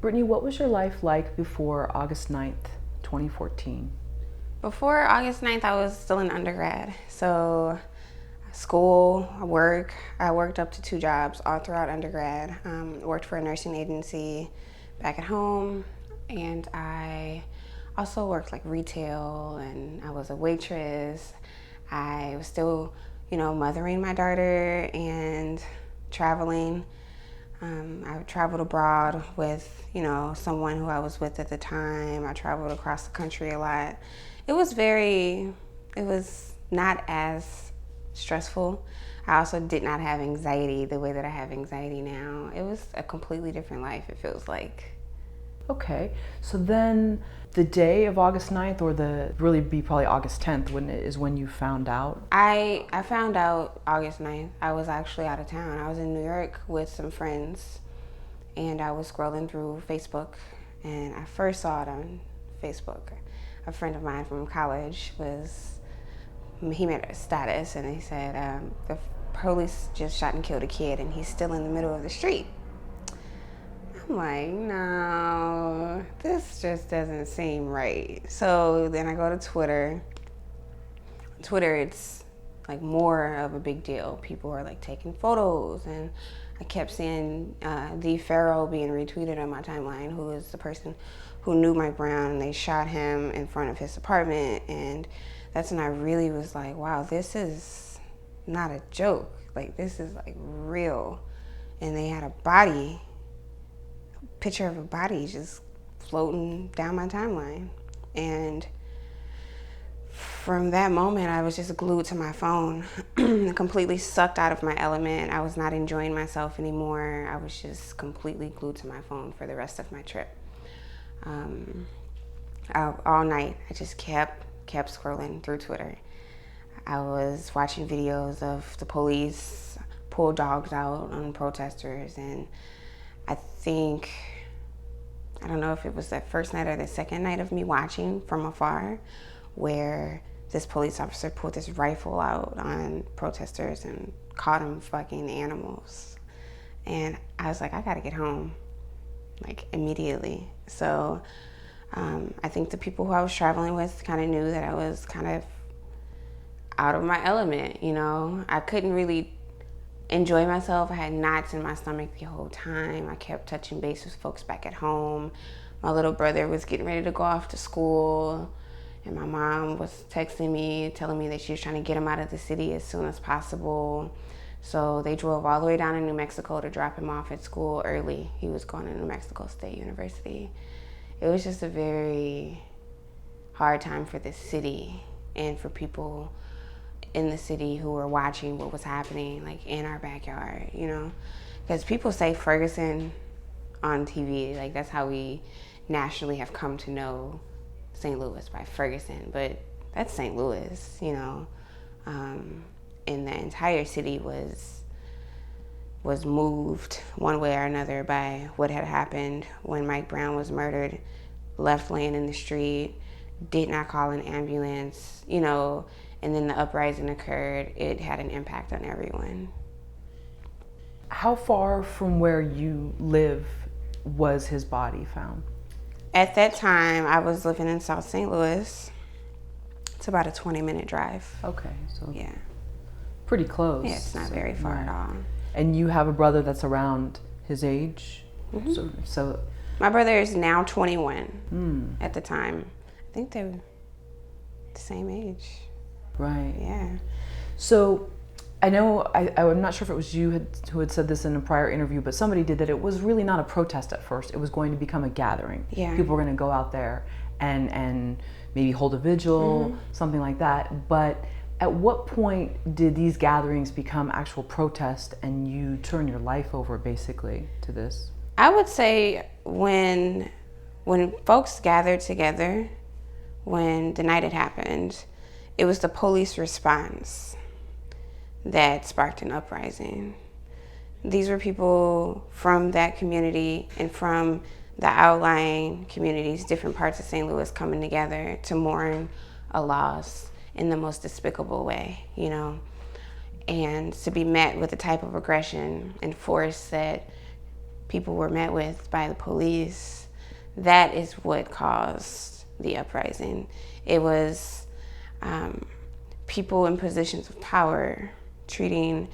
Brittany, what was your life like before August 9th, 2014? Before August 9th, I was still in undergrad. So school, work, I worked up to 2 jobs all throughout undergrad. Worked for a nursing agency back at home, and I also worked like retail, and I was a waitress. I was still, mothering my daughter and traveling. I traveled abroad with, someone who I was with at the time. I traveled across the country a lot. It was not as stressful. I also did not have anxiety the way that I have anxiety now. It was a completely different life, it feels like. Okay, so then the day of August 9th, or probably August 10th, when you found out? I found out August 9th. I was actually out of town. I was in New York with some friends, and I was scrolling through Facebook, and I first saw it on Facebook. A friend of mine from college he made a status, and he said, the police just shot and killed a kid, and he's still in the middle of the street. I'm like, no, this just doesn't seem right. So then I go to Twitter. It's like more of a big deal. People are like taking photos, and I kept seeing the Ferrell being retweeted on my timeline, who is the person who knew Mike Brown, and they shot him in front of his apartment. And that's when I really was like, wow, this is not a joke. Like, this is like real. And they had a picture of a body just floating down my timeline. And from that moment, I was just glued to my phone, completely sucked out of my element. I was not enjoying myself anymore. I was just completely glued to my phone for the rest of my trip. All night, I just kept scrolling through Twitter. I was watching videos of the police pull dogs out on protesters, and I don't know if it was that first night or the second night of me watching from afar, where this police officer pulled this rifle out on protesters and caught them fucking animals. And I was like, I gotta get home, like immediately. So I think the people who I was traveling with kind of knew that I was kind of out of my element, I couldn't really enjoy myself. I had knots in my stomach the whole time. I kept touching base with folks back at home. My little brother was getting ready to go off to school, and my mom was texting me, telling me that she was trying to get him out of the city as soon as possible. So they drove all the way down to New Mexico to drop him off at school early. He was going to New Mexico State University. It was just a very hard time for the city and for people in the city who were watching what was happening, like in our backyard, because people say Ferguson on TV, like that's how we nationally have come to know St. Louis, by Ferguson, but that's St. Louis, and the entire city was moved one way or another by what had happened when Mike Brown was murdered, left laying in the street, did not call an ambulance, and then the uprising occurred. It had an impact on everyone. How far from where you live was his body found? At that time, I was living in South St. Louis. It's about a 20-minute drive. Okay, so yeah, pretty close. Yeah, it's not very far at all. And you have a brother that's around his age? Mm-hmm. So my brother is now 21. At the time, I think they were the same age. Right. Yeah. So I know, I'm not sure if it was you who had said this in a prior interview, but somebody did, that it was really not a protest at first. It was going to become a gathering. Yeah. People were going to go out there and maybe hold a vigil, something like that. But at what point did these gatherings become actual protest and you turn your life over basically to this? I would say when folks gathered together, when the night had happened, it was the police response that sparked an uprising. These were people from that community and from the outlying communities, different parts of St. Louis, coming together to mourn a loss in the most despicable way, and to be met with the type of aggression and force that people were met with by the police, that is what caused the uprising. It was people in positions of power treating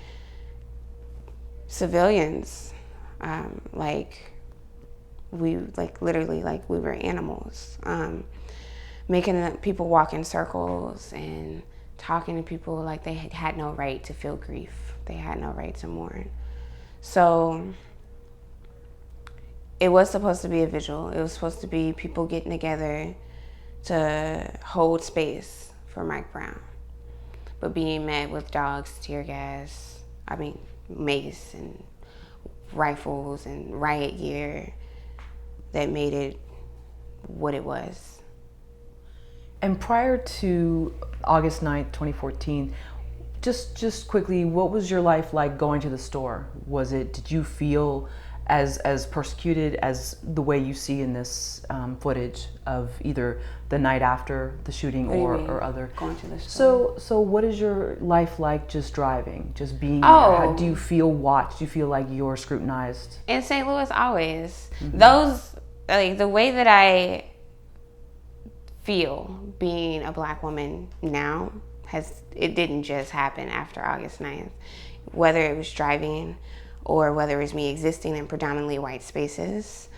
civilians literally like we were animals, making people walk in circles and talking to people like they had no right to feel grief. They had no right to mourn. So it was supposed to be a vigil. It was supposed to be people getting together to hold space for Mike Brown, but being met with dogs, tear gas, mace and rifles and riot gear that made it what it was. And prior to August 9th, 2014, just quickly, what was your life like going to the store? Did you feel as persecuted as the way you see in this footage of either the night after the shooting or other? Going to the store. So what is your life like just driving, just being there? How do you feel watched? Do you feel like you're scrutinized? In St. Louis, always. Those, the way that I feel being a Black woman now, it didn't just happen after August 9th. Whether it was driving or whether it was me existing in predominantly white spaces,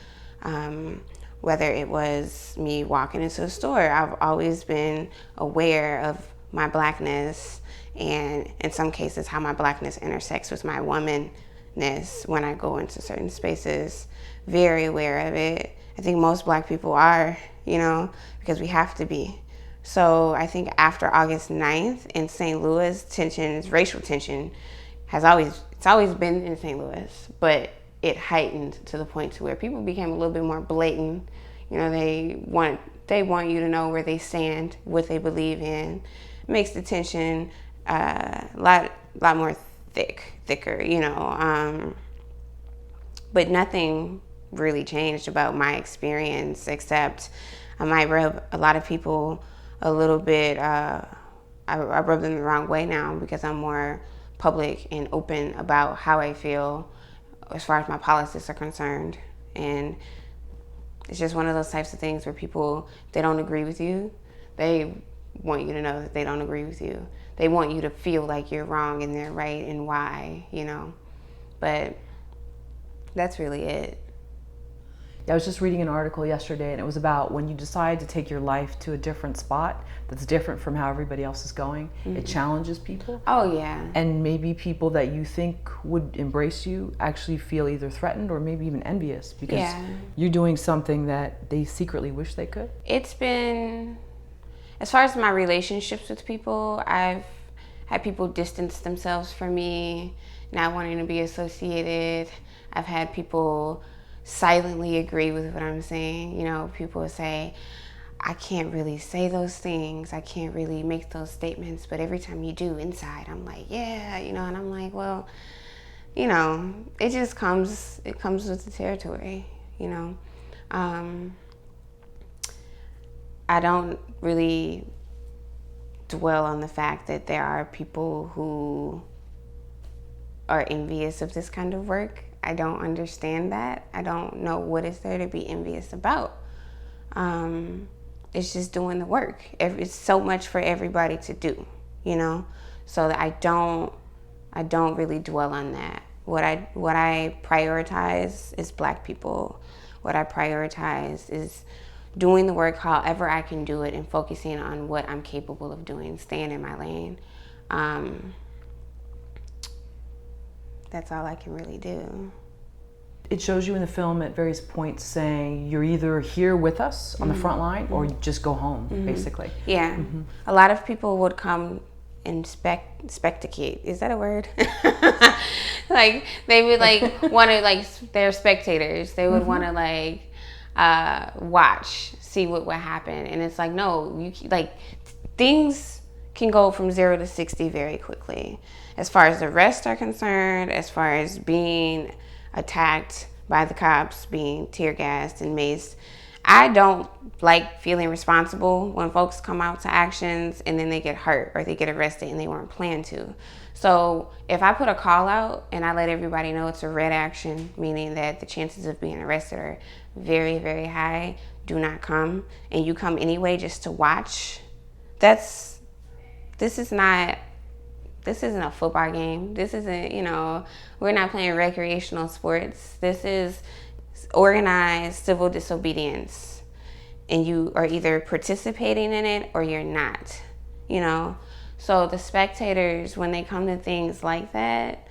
whether it was me walking into a store, I've always been aware of my Blackness, and in some cases how my Blackness intersects with my womanness when I go into certain spaces. Very aware of it. I think most Black people are, because we have to be. So I think after August 9th in St. Louis, racial tension it's always been in St. Louis, but it heightened to the point to where people became a little bit more blatant. They want you to know where they stand, what they believe in. It makes the tension a lot more thicker, but nothing really changed about my experience, except I might rub a lot of people a little bit, I rub them the wrong way now because I'm more public and open about how I feel as far as my politics are concerned. And it's just one of those types of things where people, they don't agree with you. They want you to know that they don't agree with you. They want you to feel like you're wrong and they're right and why, But that's really it. I was just reading an article yesterday, and it was about when you decide to take your life to a different spot that's different from how everybody else is going, it challenges people. Oh, yeah. And maybe people that you think would embrace you actually feel either threatened or maybe even envious because you're doing something that they secretly wish they could. It's been, as far as my relationships with people, I've had people distance themselves from me, not wanting to be associated. I've had people silently agree with what I'm saying. People say, I can't really say those things. I can't really make those statements. But every time you do inside, I'm like, yeah, and I'm like, well, it just comes with the territory, I don't really dwell on the fact that there are people who are envious of this kind of work. I don't understand that. I don't know what is there to be envious about. It's just doing the work. It's so much for everybody to do, So that I don't really dwell on that. What I prioritize is Black people. What I prioritize is doing the work however I can do it and focusing on what I'm capable of doing, staying in my lane. That's all I can really do. It shows you in the film at various points saying you're either here with us on the front line or you just go home, basically. Yeah. A lot of people would come and spectate. Is that a word? They would want to they're spectators. They would want to watch, see what would happen. And it's no, things can go from 0 to 60 very quickly. As far as the arrests are concerned, as far as being attacked by the cops, being tear gassed and maced, I don't like feeling responsible when folks come out to actions and then they get hurt or they get arrested and they weren't planned to. So if I put a call out and I let everybody know it's a red action, meaning that the chances of being arrested are very, very high, do not come, and you come anyway just to watch, this isn't a football game. This isn't, we're not playing recreational sports. This is organized civil disobedience. And you are either participating in it or you're not, So the spectators, when they come to things like that,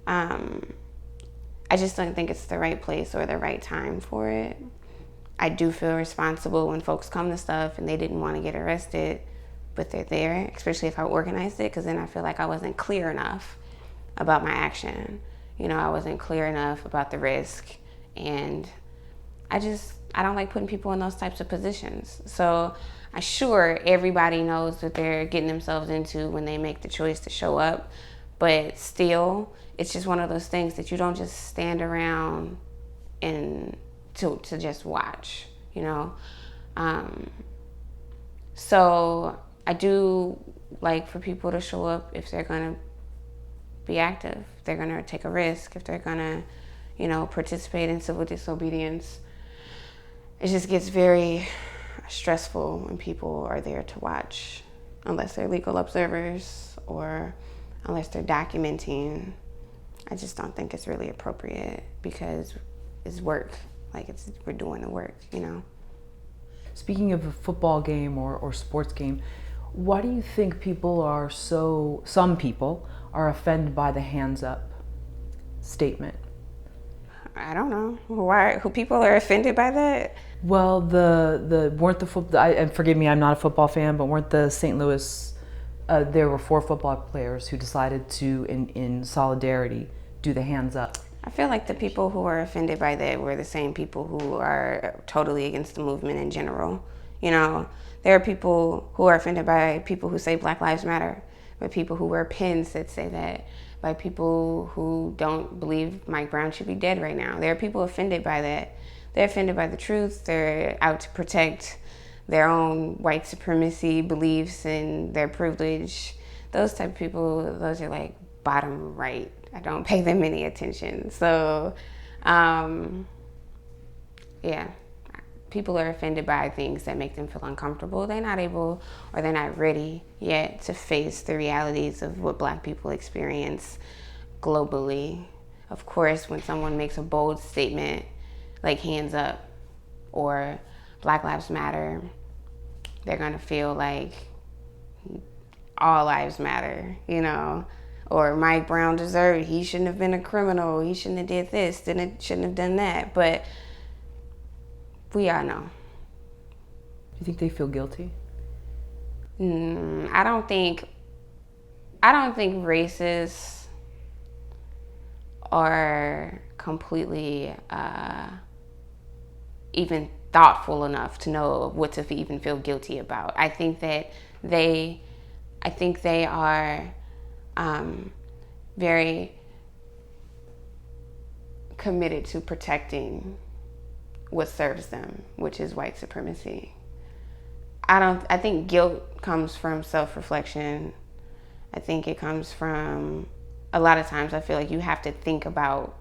I just don't think it's the right place or the right time for it. I do feel responsible when folks come to stuff and they didn't want to get arrested, but they're there, especially if I organized it, because then I feel like I wasn't clear enough about my action. I wasn't clear enough about the risk, and I don't like putting people in those types of positions. So I'm sure everybody knows what they're getting themselves into when they make the choice to show up, but still, it's just one of those things that you don't just stand around and to just watch, So I do like for people to show up if they're going to be active, if they're going to take a risk, if they're going to, participate in civil disobedience. It just gets very stressful when people are there to watch, unless they're legal observers or unless they're documenting. I just don't think it's really appropriate because it's work. We're doing the work, Speaking of a football game or sports game, why do you think some people are offended by the hands up statement? I don't know. Who people are offended by that? Well, weren't the football, and forgive me, I'm not a football fan, but weren't the St. Louis, there were 4 football players who decided to, in solidarity, do the hands up. I feel like the people who are offended by that were the same people who are totally against the movement in general. There are people who are offended by people who say Black Lives Matter, by people who wear pins that say that, by people who don't believe Mike Brown should be dead right now. There are people offended by that. They're offended by the truth. They're out to protect their own white supremacy beliefs and their privilege. Those type of people, those are like bottom right. I don't pay them any attention. So, yeah, people are offended by things that make them feel uncomfortable. They're not able or they're not ready yet to face the realities of what Black people experience globally. Of course, when someone makes a bold statement like hands up or Black Lives Matter, they're gonna feel like all lives matter, or Mike Brown deserved, he shouldn't have been a criminal, he shouldn't have did this, shouldn't have done that. But we all know. Do you think they feel guilty? I don't think racists are completely even thoughtful enough to know what to even feel guilty about. I think they are very committed to protecting what serves them, which is white supremacy. I think guilt comes from self-reflection. I think it comes from, a lot of times I feel like you have to think about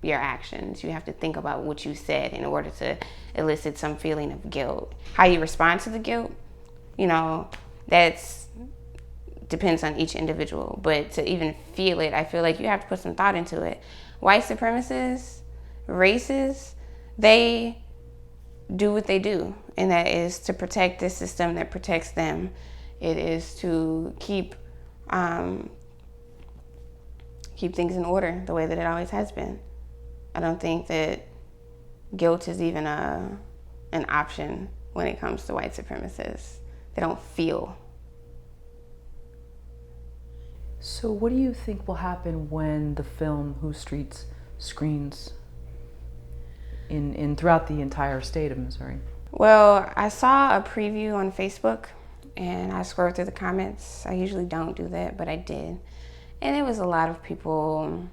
your actions. You have to think about what you said in order to elicit some feeling of guilt. How you respond to the guilt, that's depends on each individual. But to even feel it, I feel like you have to put some thought into it. White supremacists, racists, they do what they do, and that is to protect this system that protects them. It is to keep things in order the way that it always has been. I don't think that guilt is even an option when it comes to white supremacists. They don't feel. So what do you think will happen when the film Whose Streets screens in throughout the entire state of Missouri? Well, I saw a preview on Facebook and I scrolled through the comments. I usually don't do that, but I did. And it was a lot of people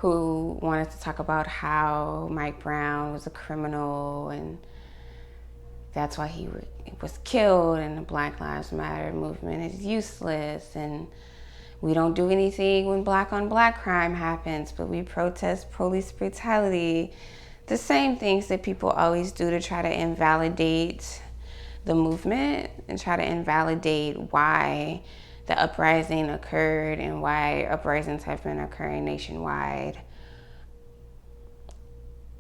who wanted to talk about how Mike Brown was a criminal and that's why he was killed, and the Black Lives Matter movement is useless, and we don't do anything when black on black crime happens, but we protest police brutality. The same things that people always do to try to invalidate the movement and try to invalidate why the uprising occurred and why uprisings have been occurring nationwide.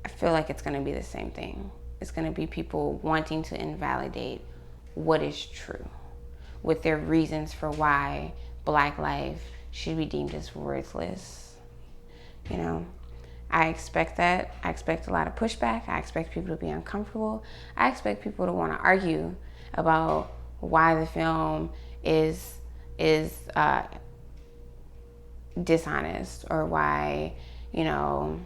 I feel like it's going to be the same thing. It's going to be people wanting to invalidate what is true with their reasons for why Black life should be deemed as worthless. You know, I expect that. I expect a lot of pushback. I expect people to be uncomfortable. I expect people to want to argue about why the film is dishonest, or why, you know,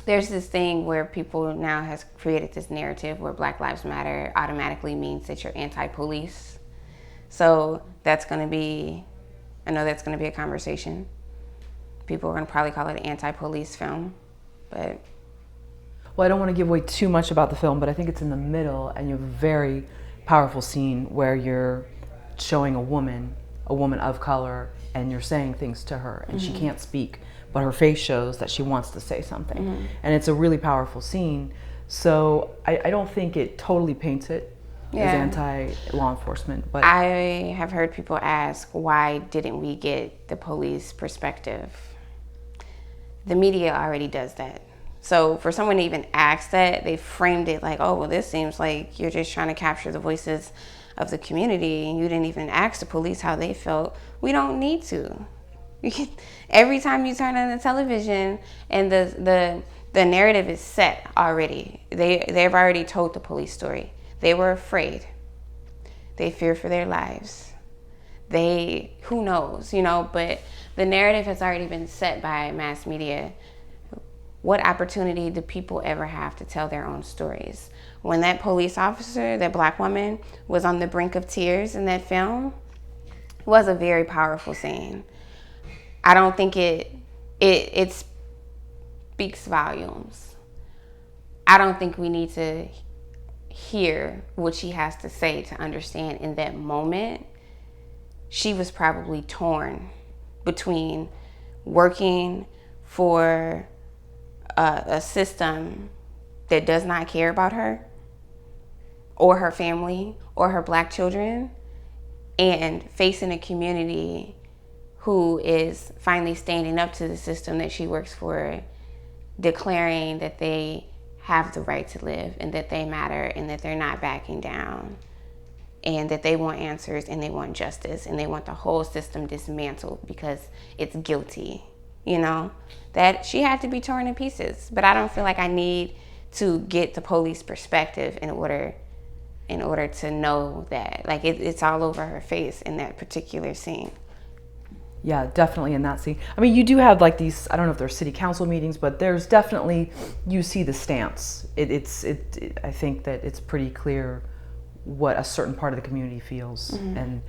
there's this thing where people now has created this narrative where Black Lives Matter automatically means that you're anti-police. So that's going to be, I know that's going to be a conversation. People are going to probably call it an anti-police film, but. Well, I don't want to give away too much about the film, but I think it's in the middle, and you have a very powerful scene where you're showing a woman of color, and you're saying things to her, and she can't speak, but her face shows that she wants to say something. And it's a really powerful scene. So I don't think it totally paints it as anti-law enforcement. But I have heard people ask, why didn't we get the police perspective? The media already does that. So for someone to even ask that, they framed it like, oh, well, this seems like you're just trying to capture the voices of the community, and you didn't even ask the police how they felt. We don't need to. Every time you turn on the television and the narrative is set already, they've already told the police story. They were afraid. They fear for their lives. Who knows, you know, but the narrative has already been set by mass media. What opportunity do people ever have to tell their own stories? When that police officer, that Black woman, was on the brink of tears in that film, it was a very powerful scene. I don't think it speaks volumes. I don't think we need to hear what she has to say to understand in that moment she was probably torn between working for a system that does not care about her or her family or her Black children, and facing a community who is finally standing up to the system that she works for, declaring that they have the right to live and that they matter and that they're not backing down, and that they want answers and they want justice and they want the whole system dismantled because it's guilty. You know, that she had to be torn in pieces. But I don't feel like I need to get the police perspective in order to know that. Like, it's all over her face in that particular scene. Yeah, definitely in that scene. I mean, you do have like these, I don't know if they're city council meetings, but there's definitely, you see the stance. I think that it's pretty clear what a certain part of the community feels. And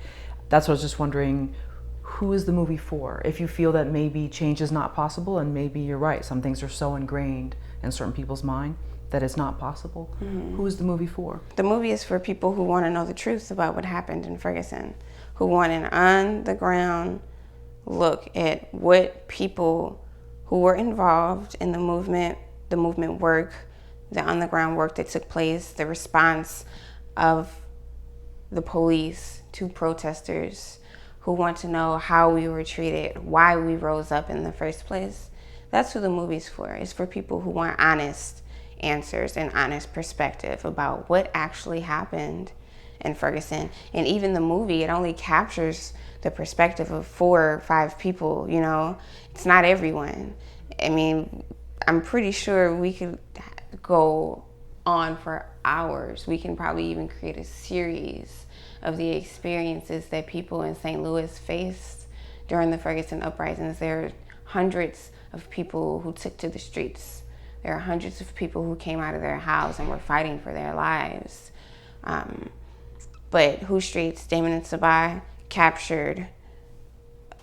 that's what I was just wondering, who is the movie for? If you feel that maybe change is not possible, and maybe you're right, some things are so ingrained in certain people's mind that it's not possible, who is the movie for? The movie is for people who want to know the truth about what happened in Ferguson, who want an on-the-ground look at what people who were involved in the movement work, the on-the-ground work that took place, the response of the police to protesters, who want to know how we were treated, why we rose up in the first place. That's who the movie's for. It's for people who want honest answers and honest perspective about what actually happened in Ferguson. And even the movie, it only captures the perspective of 4 or 5 people, you know. It's not everyone. I mean, I'm pretty sure we could go on for hours. We can probably even create a series of the experiences that people in St. Louis faced during the Ferguson uprisings. There are hundreds of people who took to the streets. There are hundreds of people who came out of their house and were fighting for their lives. But Who Streets, Damon and Sabai captured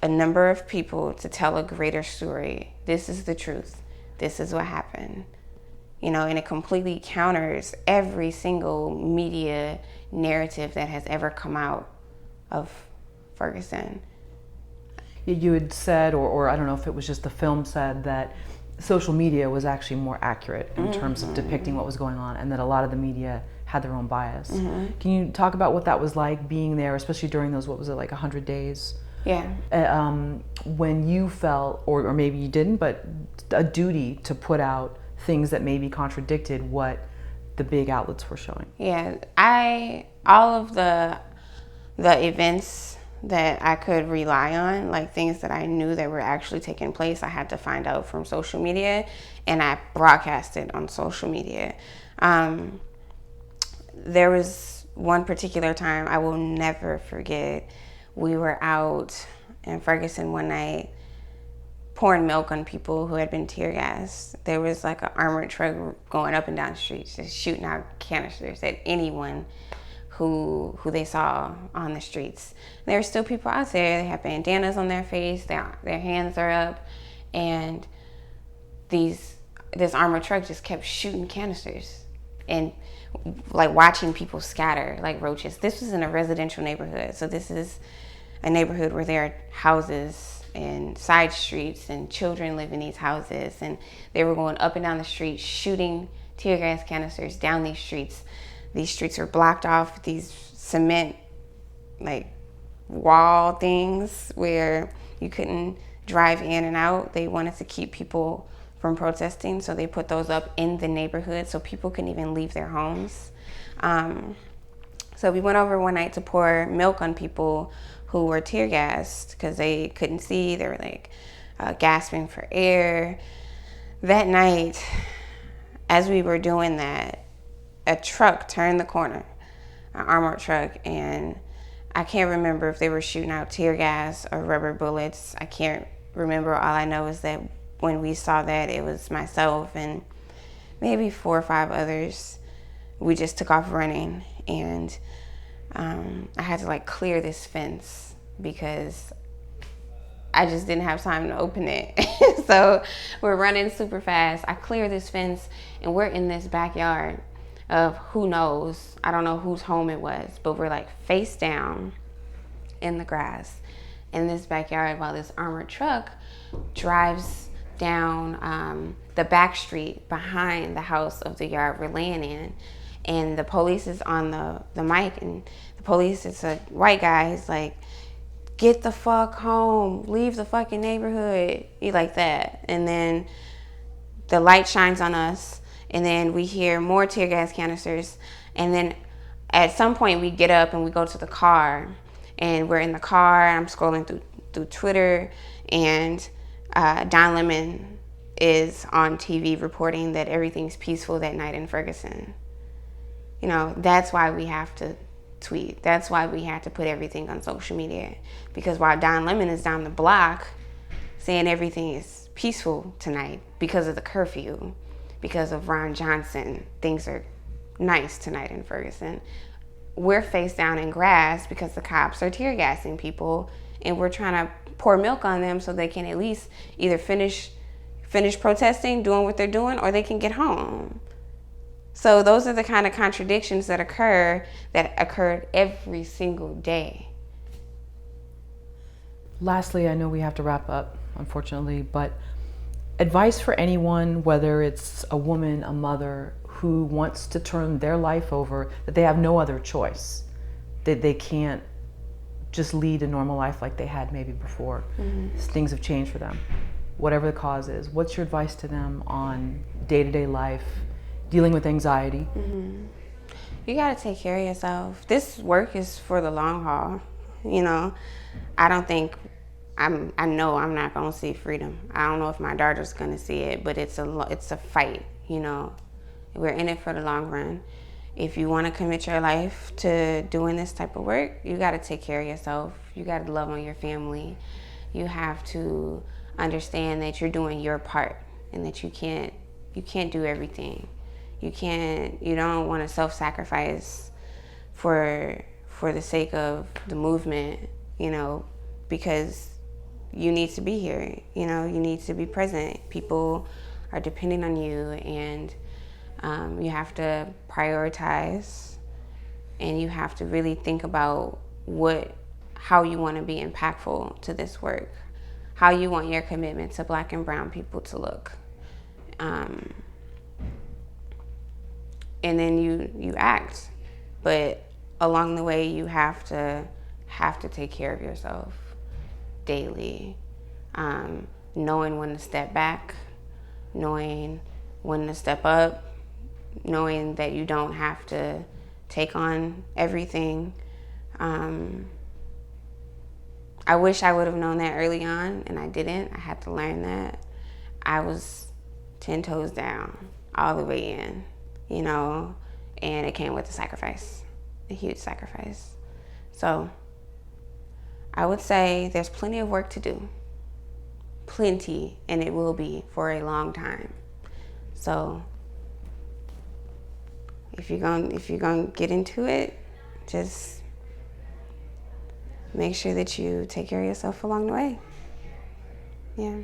a number of people to tell a greater story. This is the truth. This is what happened. You know, and it completely counters every single media narrative that has ever come out of Ferguson. You had said, or I don't know if it was just the film said, that social media was actually more accurate in terms of depicting what was going on, and that a lot of the media had their own bias. Can you talk about what that was like being there, especially during those, what was it, like 100 days? Yeah. When you felt, or maybe you didn't, but a duty to put out things that maybe contradicted what the big outlets were showing. Yeah, all of the events that I could rely on, like things that I knew that were actually taking place, I had to find out from social media, and I broadcasted on social media. There was one particular time I will never forget. We were out in Ferguson one night pouring milk on people who had been tear gassed. There was like an armored truck going up and down the streets, just shooting out canisters at anyone who they saw on the streets. There were still people out there. They had bandanas on their face, their hands are up, and this armored truck just kept shooting canisters and like watching people scatter like roaches. This was in a residential neighborhood, so this is a neighborhood where there are houses and side streets and children live in these houses, and they were going up and down the street shooting tear gas canisters down these streets. These streets were blocked off with these cement like wall things where you couldn't drive in and out. They wanted to keep people from protesting, so they put those up in the neighborhood so people couldn't even leave their homes. So we went over one night to pour milk on people who were tear gassed because they couldn't see. They were like gasping for air. That night, as we were doing that, a truck turned the corner, an armored truck, and I can't remember if they were shooting out tear gas or rubber bullets. I can't remember. All I know is that when we saw that, it was myself and maybe 4 or 5 others. We just took off running, and I had to like clear this fence because I just didn't have time to open it. So we're running super fast. I clear this fence, and we're in this backyard of who knows, I don't know whose home it was, but we're like face down in the grass in this backyard while this armored truck drives down the back street behind the house of the yard we're laying in. And the police is on the mic, and the police, it's a white guy, he's like, "Get the fuck home, leave the fucking neighborhood," he like that. And then the light shines on us, and then we hear more tear gas canisters, and then at some point we get up and we go to the car, and we're in the car, and I'm scrolling through Twitter, and Don Lemon is on TV reporting that everything's peaceful that night in Ferguson. You know, that's why we have to tweet. That's why we have to put everything on social media, because while Don Lemon is down the block saying everything is peaceful tonight because of the curfew, because of Ron Johnson, things are nice tonight in Ferguson, we're face down in grass because the cops are tear gassing people, and we're trying to pour milk on them so they can at least either finish protesting, doing what they're doing, or they can get home. So those are the kind of contradictions that occurred every single day. Lastly, I know we have to wrap up, unfortunately, but advice for anyone, whether it's a woman, a mother, who wants to turn their life over, that they have no other choice, that they can't just lead a normal life like they had maybe before. Things have changed for them. Whatever the cause is, what's your advice to them on day-to-day life, dealing with anxiety? You gotta take care of yourself. This work is for the long haul. You know, I know I'm not gonna see freedom. I don't know if my daughter's gonna see it, but it's a fight. You know, we're in it for the long run. If you want to commit your life to doing this type of work, you gotta take care of yourself. You gotta love on your family. You have to understand that you're doing your part, and that you can't do everything. You don't want to self-sacrifice for the sake of the movement, you know, because you need to be here. You know, you need to be present. People are depending on you, and you have to prioritize, and you have to really think about how you want to be impactful to this work, how you want your commitment to Black and brown people to look. And then you act. But along the way, you have to take care of yourself daily, knowing when to step back, knowing when to step up, knowing that you don't have to take on everything. I wish I would have known that early on, and I didn't. I had to learn that. I was 10 toes down, all the way in, you know, and it came with a sacrifice, a huge sacrifice. So I would say there's plenty of work to do. Plenty, and it will be for a long time. So if you're gonna get into it, just make sure that you take care of yourself along the way. Yeah.